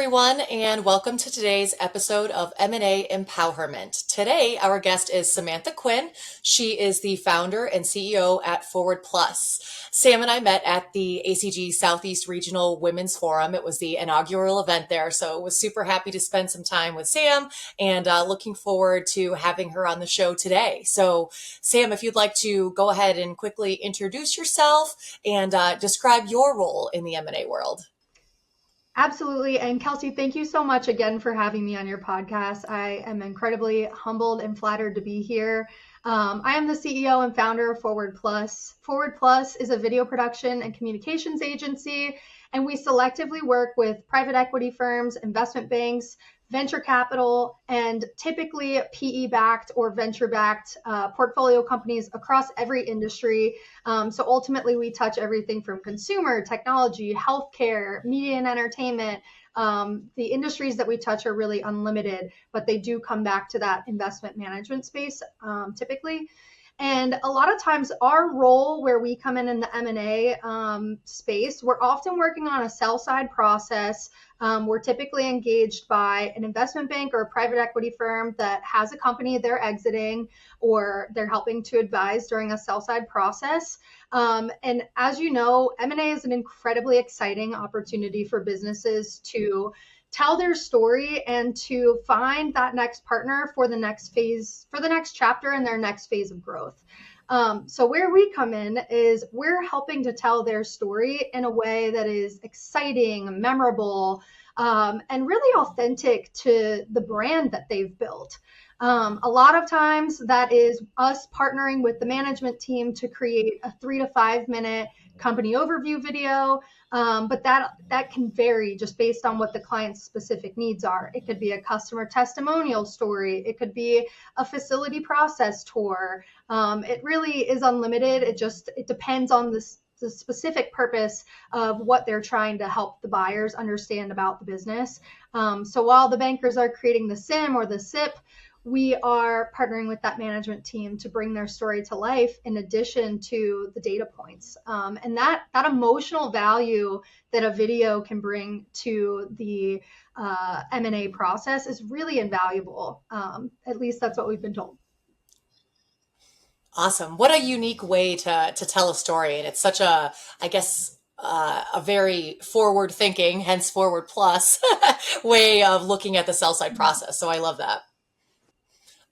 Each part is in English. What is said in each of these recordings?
everyone, and welcome to today's episode of M&A Empow'her'ment. Today, our guest is Samantha Quinn. She is the founder and CEO at Forward Plus. Sam and I met at the ACG Southeast Regional Women's Forum. It was the inaugural event there, so was super happy to spend some time with Sam and looking forward to having her on the show today. So, Sam, if you'd like to go ahead and quickly introduce yourself and describe your role in the M&A world. Absolutely. And Kelsey, thank you so much again for having me on your podcast. I am incredibly humbled and flattered to be here. I am the CEO and founder of Forward Plus. Forward Plus is a video production and communications agency, and we selectively work with private equity firms, investment banks, venture capital, and typically PE-backed or venture-backed portfolio companies across every industry. So ultimately, we touch everything from consumer, technology, healthcare, media and entertainment. The industries that we touch are really unlimited, but they do come back to that investment management space typically. And a lot of times our role where we come in the M&A space, we're often working on a sell side process. We're typically engaged by an investment bank or a private equity firm that has a company they're exiting or they're helping to advise during a sell side process. And as you know, M&A is an incredibly exciting opportunity for businesses to tell their story and to find that next partner for the next phase, for the next chapter in their next phase of growth. So where we come in is we're helping to tell their story in a way that is exciting, memorable, and really authentic to the brand that they've built. A lot of times that is us partnering with the management team to create a 3 to 5 minute company overview video. But that can vary just based on what the client's specific needs are. It could be a customer testimonial story. It could be a facility process tour. It really is unlimited. It depends on the specific purpose of what they're trying to help the buyers understand about the business. So while the bankers are creating the SIM or the SIP, we are partnering with that management team to bring their story to life in addition to the data points. And that emotional value that a video can bring to the M&A process is really invaluable. At least that's what we've been told. Awesome. What a unique way to tell a story. And it's such I guess, a very forward thinking, hence Forward Plus way of looking at the sell side process. So I love that.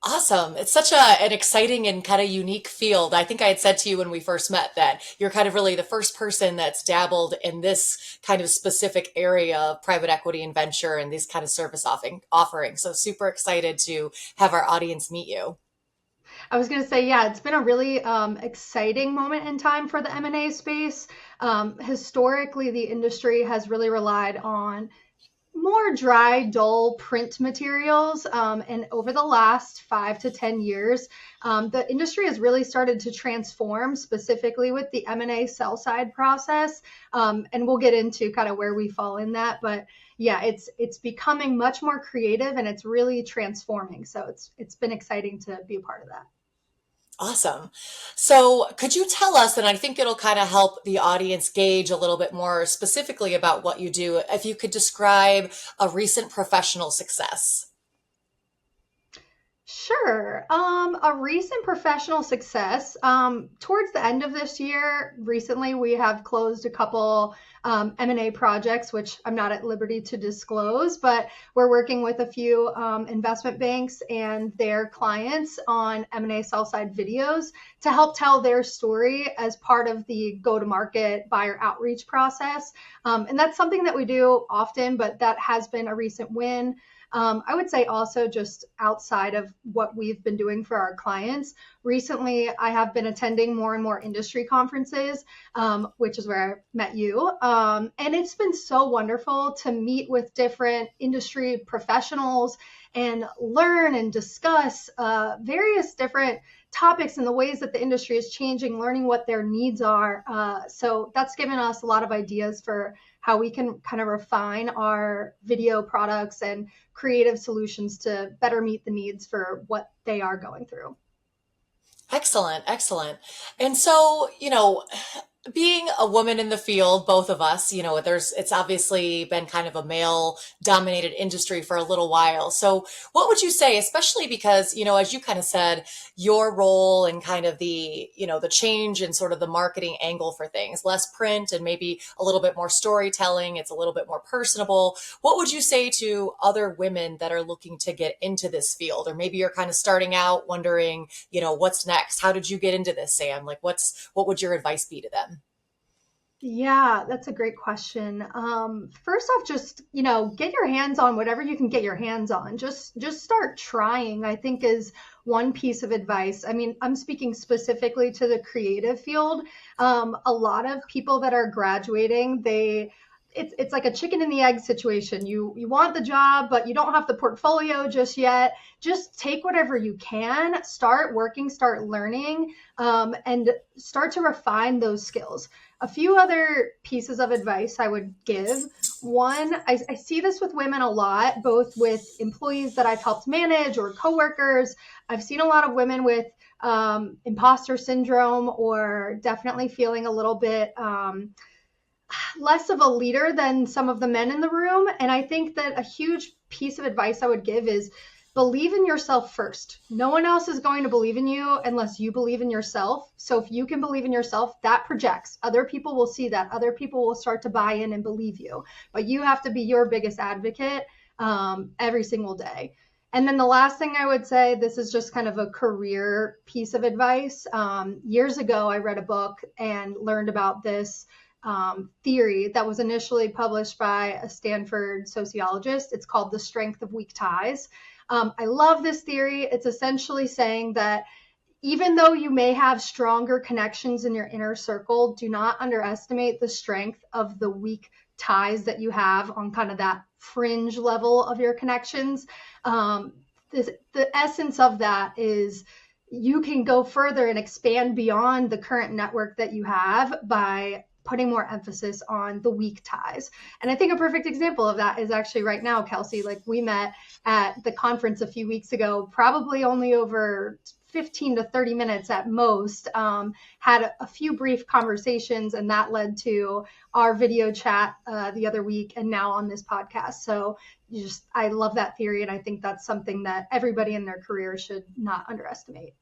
Awesome. It's such an exciting and kind of unique field. I think I had said to you when we first met that you're kind of really the first person that's dabbled in this kind of specific area of private equity and venture and these kind of service offering. So super excited to have our audience meet you. I was going to say, yeah, it's been a really exciting moment in time for the M&A space. Historically, the industry has really relied on more dry, dull print materials. And over the last 5 to 10 years, the industry has really started to transform, specifically with the M&A sell side process. And we'll get into kind of where we fall in that. But yeah, it's becoming much more creative and it's really transforming. So it's been exciting to be a part of that. Awesome. So could you tell us, and I think it'll kind of help the audience gauge a little bit more specifically about what you do, if you could describe a recent professional success? Sure. A recent professional success. Towards the end of this year, recently we have closed a couple M&A projects, which I'm not at liberty to disclose, but we're working with a few investment banks and their clients on M&A sell side videos to help tell their story as part of the go-to-market buyer outreach process. And that's something that we do often, but that has been a recent win. I would say also just outside of what we've been doing for our clients, recently I have been attending more and more industry conferences, which is where I met you. And it's been so wonderful to meet with different industry professionals and learn and discuss various different topics and the ways that the industry is changing, learning what their needs are. So that's given us a lot of ideas for how we can kind of refine our video products and creative solutions to better meet the needs for what they are going through. Excellent, excellent. And so, being a woman in the field, both of us, it's obviously been kind of a male dominated industry for a little while. So what would you say, especially because, as you kind of said, your role and kind of the change in sort of the marketing angle for things, less print and maybe a little bit more storytelling, it's a little bit more personable. What would you say to other women that are looking to get into this field, or maybe you're kind of starting out wondering, what's next? How did you get into this, Sam? Like what would your advice be to them? Yeah, that's a great question. First off, just, get your hands on whatever you can get your hands on. Just start trying, I think is one piece of advice. I mean, I'm speaking specifically to the creative field. A lot of people that are graduating, it's like a chicken and the egg situation. You want the job, but you don't have the portfolio just yet. Just take whatever you can, start working, start learning, and start to refine those skills. A few other pieces of advice I would give. One, I see this with women a lot, both with employees that I've helped manage or coworkers. I've seen a lot of women with imposter syndrome, or definitely feeling a little bit less of a leader than some of the men in the room. And I think that a huge piece of advice I would give is believe in yourself first. No one else is going to believe in you unless you believe in yourself. So if you can believe in yourself, that projects. Other people will see that. Other people will start to buy in and believe you. But you have to be your biggest advocate every single day. And then the last thing I would say, this is just kind of a career piece of advice. Years ago, I read a book and learned about this theory that was initially published by a Stanford sociologist. It's called the strength of weak ties. I love this theory. It's essentially saying that even though you may have stronger connections in your inner circle, do not underestimate the strength of the weak ties that you have on kind of that fringe level of your connections. The essence of that is you can go further and expand beyond the current network that you have by putting more emphasis on the weak ties. And I think a perfect example of that is actually right now, Kelsey. Like, we met at the conference a few weeks ago, probably only over 15 to 30 minutes at most, had a few brief conversations, and that led to our video chat the other week, and now on this podcast. So I love that theory, and I think that's something that everybody in their career should not underestimate.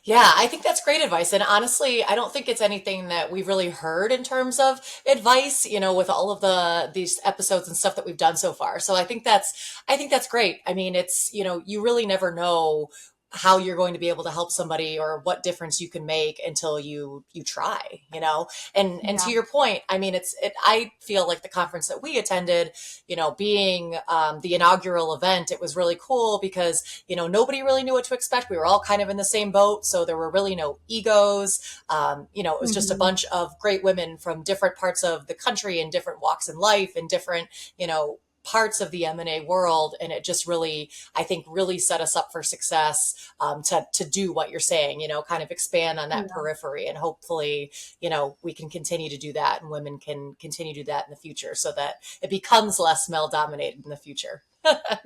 Yeah, I think that's great advice. And honestly, I don't think it's anything that we've really heard in terms of advice, with all of these episodes and stuff that we've done so far. So I think that's great. I mean, it's, you really never know how you're going to be able to help somebody or what difference you can make until you try. And to Yeah. your point, I mean, I feel like the conference that we attended, being the inaugural event, it was really cool because, nobody really knew what to expect. We were all kind of in the same boat. So there were really no egos. It was just a Mhm. bunch of great women from different parts of the country and different walks in life and different, parts of the M&A world. And it just really, I think, really set us up for success, to do what you're saying, kind of expand on that Yeah. periphery. And hopefully, we can continue to do that and women can continue to do that in the future so that it becomes less male dominated in the future.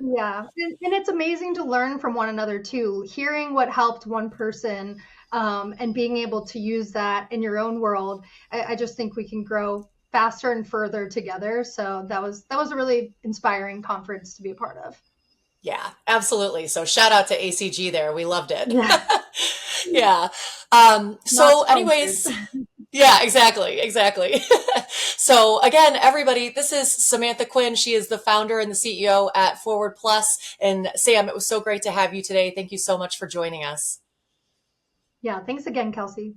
Yeah, and it's amazing to learn from one another too, hearing what helped one person, and being able to use that in your own world. I just think we can grow faster and further together. So that was a really inspiring conference to be a part of. Yeah, absolutely. So shout out to ACG there. We loved it. Yeah, Yeah. not So sponsored. anyways, yeah, exactly, exactly. So again, everybody, this is Samantha Quinn. She is the founder and the CEO at Forward Plus. And Sam, it was so great to have you today. Thank you so much for joining us. Yeah, thanks again, Kelsey.